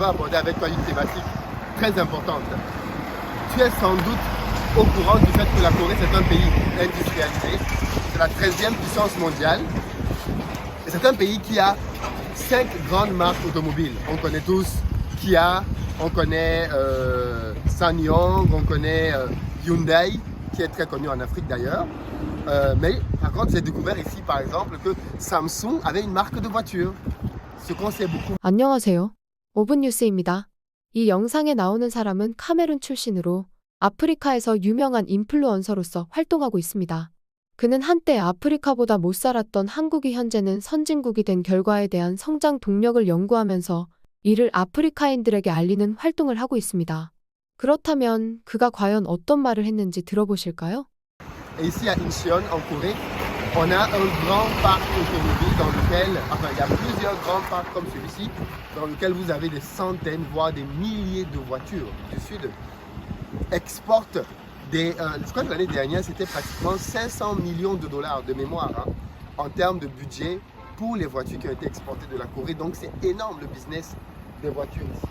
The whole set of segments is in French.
veux aborder avec toi une thématique très importante. Tu es sans doute au courant du fait que la Corée, c'est un pays industrialisé. C'est la 13e puissance mondiale. Et c'est un pays qui a 5 grandes marques automobiles. On connaît tous Kia, on connaît SsangYong, on connaît Hyundai, qui est très connu en Afrique d'ailleurs. Mais par contre, j'ai découvert ici, par exemple, que Samsung avait une marque de voiture. Ce qu'on sait beaucoup. 안녕하세요. 5분 뉴스입니다. 이 영상에 나오는 사람은 카메룬 출신으로 아프리카에서 유명한 인플루언서로서 활동하고 있습니다. 그는 한때 아프리카보다 못 살았던 한국이 현재는 선진국이 된 결과에 대한 성장 동력을 연구하면서 이를 아프리카인들에게 알리는 활동을 하고 있습니다. 그렇다면 그가 과연 어떤 말을 했는지 들어보실까요? Et ici à Incheon, en Corée, on a un grand parc automobile dans lequel, enfin il y a plusieurs grands parcs comme celui-ci, dans lequel vous avez des centaines, voire des milliers de voitures du sud. Exportent des, je crois que l'année dernière, c'était pratiquement 500 millions de dollars de mémoire hein, en termes de budget pour les voitures qui ont été exportées de la Corée. Donc c'est énorme le business des voitures ici.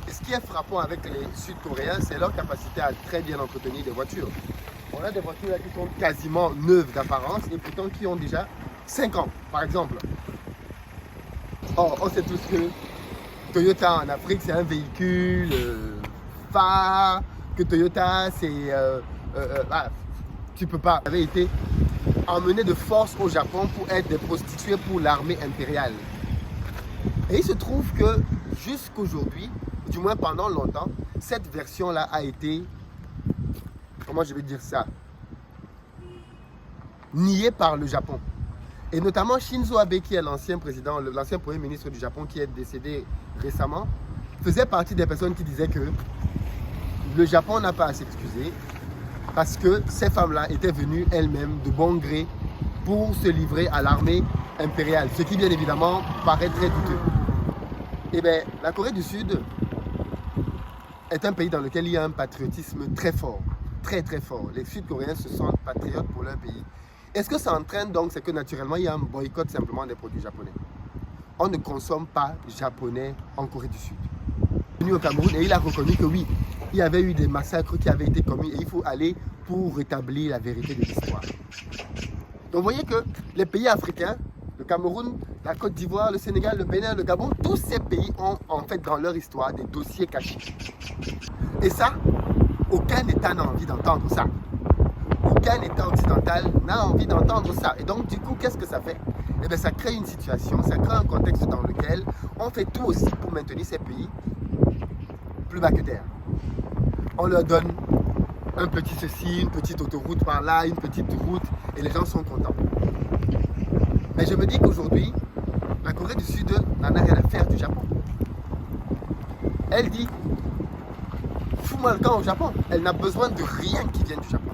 Et ce qui est frappant avec les Sud-Coréens, c'est leur capacité à très bien entretenir des voitures. On a des voitures là qui sont quasiment neuves d'apparence et pourtant qui ont déjà 5 ans, par exemple. Or, on sait tous que Toyota en Afrique, c'est un véhicule phare, que Toyota, c'est... tu peux pas. Avait été emmené de force au Japon pour être des prostituées pour l'armée impériale. Et il se trouve que jusqu'aujourd'hui, du moins pendant longtemps, cette version-là a été, comment je vais dire ça, niée par le Japon. Et notamment Shinzo Abe, qui est l'ancien président, l'ancien premier ministre du Japon, qui est décédé récemment, faisait partie des personnes qui disaient que le Japon n'a pas à s'excuser parce que ces femmes-là étaient venues elles-mêmes de bon gré pour se livrer à l'armée impériale, ce qui bien évidemment paraît très douteux. Eh bien, la Corée du Sud est un pays dans lequel il y a un patriotisme très fort, très très fort. Les Sud-Coréens se sentent patriotes pour leur pays. Est-ce que ça entraîne donc, c'est que naturellement il y a un boycott simplement des produits japonais? On ne consomme pas japonais en Corée du Sud. Il est venu au Cameroun et il a reconnu que oui, il y avait eu des massacres qui avaient été commis et il faut aller pour rétablir la vérité de l'histoire. Donc vous voyez que les pays africains, le Cameroun, la Côte d'Ivoire, le Sénégal, le Bénin, le Gabon, tous ces pays ont en fait dans leur histoire des dossiers cachés. Et ça, aucun État n'a envie d'entendre ça. Aucun État occidental n'a envie d'entendre ça. Et donc du coup, qu'est-ce que ça fait? Eh bien, ça crée une situation, ça crée un contexte dans lequel on fait tout aussi pour maintenir ces pays plus bas que terre. On leur donne un petit ceci, une petite autoroute par là, une petite route, et les gens sont contents. Mais je me dis qu'aujourd'hui, la Corée du Sud n'en a rien à faire du Japon. Elle dit, fous-moi le camp au Japon. Elle n'a besoin de rien qui vienne du Japon.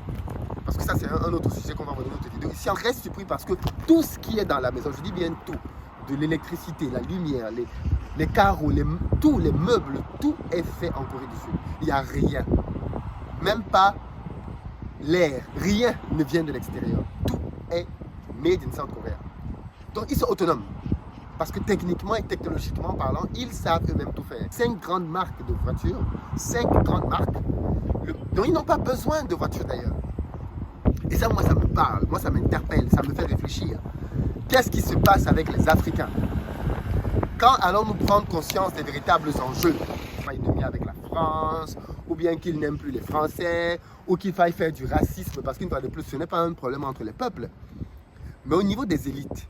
Parce que ça, c'est un autre sujet qu'on va voir dans notre vidéo. Ici, on reste surpris parce que tout ce qui est dans la maison, je dis bien tout, de l'électricité, la lumière, les carreaux, tous les meubles, tout est fait en Corée du Sud. Il n'y a rien. Même pas l'air. Rien ne vient de l'extérieur. Tout est made in South Korea. Donc, ils sont autonomes. Parce que techniquement et technologiquement parlant, ils savent eux-mêmes tout faire. 5 grandes marques de voitures, 5 grandes marques, dont ils n'ont pas besoin de voitures d'ailleurs. Et ça, moi, ça me parle, moi, ça m'interpelle, ça me fait réfléchir. Qu'est-ce qui se passe avec les Africains? Quand allons-nous prendre conscience des véritables enjeux? Qu'il faille ennemi avec la France, ou bien qu'ils n'aiment plus les Français, ou qu'il faille faire du racisme, parce qu'une fois de plus, ce n'est pas un problème entre les peuples. Mais au niveau des élites,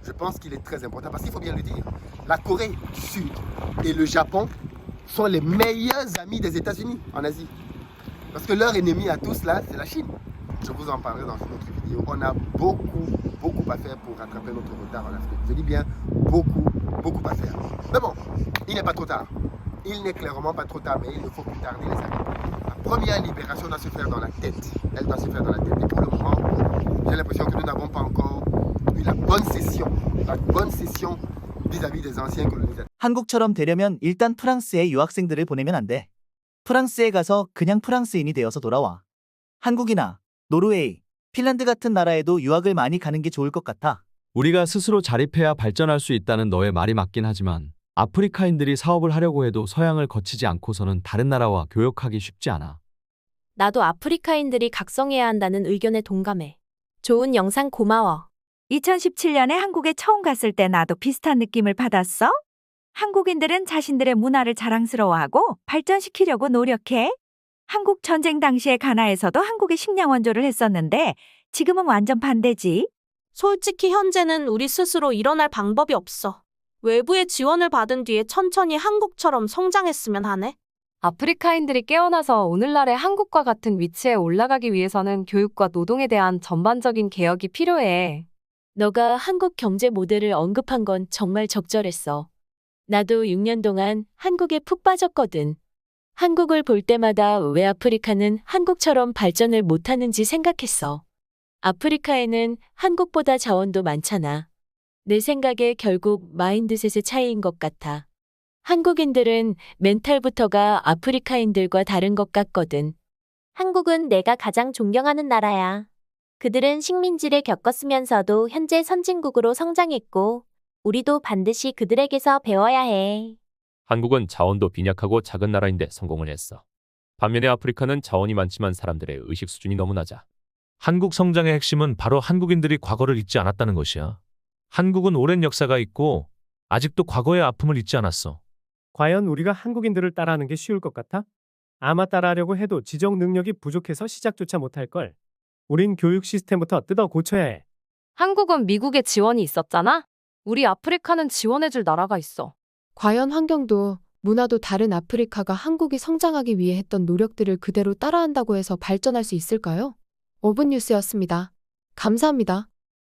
je pense qu'il est très important, parce qu'il faut bien le dire, la Corée du Sud et le Japon sont les meilleurs amis des États-Unis en Asie. Parce que leur ennemi à tous là, c'est la Chine. Je vous en parlerai dans une autre vidéo. On a beaucoup à faire pour rattraper notre retard en Afrique. Je dis bien beaucoup à faire. Mais bon, il n'est pas trop tard. Il n'est clairement pas trop tard, mais il ne faut plus tarder les amis. La première libération doit se faire dans la tête. Elle doit se faire dans la tête. Et pour le moment, j'ai l'impression que nous n'avons pas encore eu la bonne session vis-à-vis des anciens colonisateurs. 한국처럼 되려면 일단 프랑스에 유학생들을 보내면 안 돼. 프랑스에 가서 그냥 프랑스인이 되어서 돌아와. 한국이나 노르웨이, 핀란드 같은 나라에도 유학을 많이 가는 게 좋을 것 같아. 우리가 스스로 자립해야 발전할 수 있다는 너의 말이 맞긴 하지만 아프리카인들이 사업을 하려고 해도 서양을 거치지 않고서는 다른 나라와 교역하기 쉽지 않아. 나도 아프리카인들이 각성해야 한다는 의견에 동감해. 좋은 영상 고마워. 2017년에 한국에 처음 갔을 때 나도 비슷한 느낌을 받았어. 한국인들은 자신들의 문화를 자랑스러워하고 발전시키려고 노력해. 한국 전쟁 당시에 가나에서도 한국의 식량 원조를 했었는데 지금은 완전 반대지. 솔직히 현재는 우리 스스로 일어날 방법이 없어. 외부의 지원을 받은 뒤에 천천히 한국처럼 성장했으면 하네. 아프리카인들이 깨어나서 오늘날의 한국과 같은 위치에 올라가기 위해서는 교육과 노동에 대한 전반적인 개혁이 필요해. 너가 한국 경제 모델을 언급한 건 정말 적절했어. 나도 6년 동안 한국에 푹 빠졌거든. 한국을 볼 때마다 왜 아프리카는 한국처럼 발전을 못하는지 생각했어. 아프리카에는 한국보다 자원도 많잖아. 내 생각에 결국 마인드셋의 차이인 것 같아. 한국인들은 멘탈부터가 아프리카인들과 다른 것 같거든. 한국은 내가 가장 존경하는 나라야. 그들은 식민지를 겪었으면서도 현재 선진국으로 성장했고, 우리도 반드시 그들에게서 배워야 해. 한국은 자원도 빈약하고 작은 나라인데 성공을 했어. 반면에 아프리카는 자원이 많지만 사람들의 의식 수준이 너무 낮아. 한국 성장의 핵심은 바로 한국인들이 과거를 잊지 않았다는 것이야. 한국은 오랜 역사가 있고 아직도 과거의 아픔을 잊지 않았어. 과연 우리가 한국인들을 따라하는 게 쉬울 것 같아? 아마 따라하려고 해도 지적 능력이 부족해서 시작조차 못할걸. 우린 교육 시스템부터 뜯어 고쳐야 해. 한국은 미국의 지원이 있었잖아? 우리 아프리카는 지원해줄 나라가 있어. 과연 환경도 문화도 다른 아프리카가 한국이 성장하기 위해 했던 노력들을 그대로 따라한다고 해서 발전할 수 있을까요? 5분 뉴스였습니다. 감사합니다.